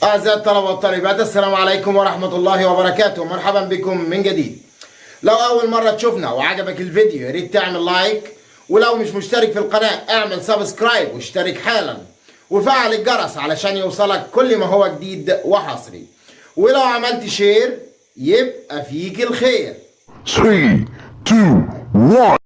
أعزائي الطلبة والطالبات، السلام عليكم ورحمة الله وبركاته. مرحبا بكم من جديد. لو أول مرة تشوفنا وعجبك الفيديو يا ريت تعمل لايك، ولو مش مشترك في القناة اعمل سبسكرايب واشترك حالا وفعل الجرس علشان يوصلك كل ما هو جديد وحصري، ولو عملت شير يبقى فيك الخير. 3, 2, 1.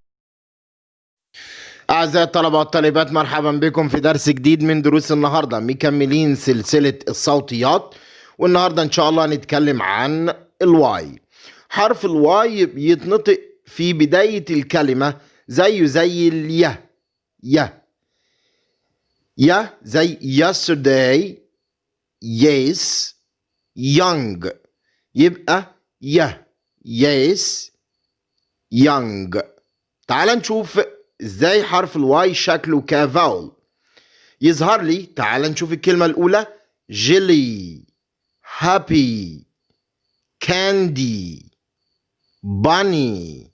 أعزائي الطلبة والطالبات، مرحبا بكم في درس جديد من دروس النهاردة، مكملين سلسلة الصوتيات. والنهاردة إن شاء الله نتكلم عن الواي. حرف الواي بيتنطق في بداية الكلمة زي اليه. زي yesterday, yes, young. يبقى yes, young. تعال نشوف ازاي حرف الواي شكله كفاول يظهر لي. تعال نشوف الكلمة الأولى: جيلي، هابي، كاندي، باني.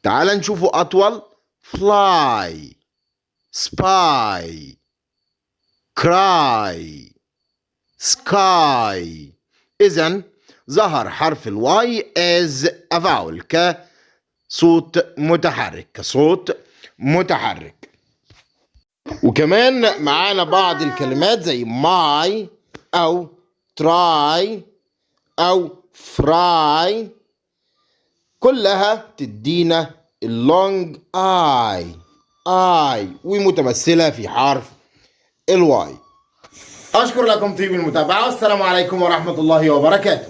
تعال نشوفه أطول: فلاي، سباي، كراي، سكاي. إذن ظهر حرف الواي as a vowel كصوت متحرك. وكمان معانا بعض الكلمات زي ماي أو تراي أو فراي، كلها تدينا اللونج آي ومتمثلة في حرف الواي. أشكر لكم طيب المتابعة، والسلام عليكم ورحمة الله وبركاته.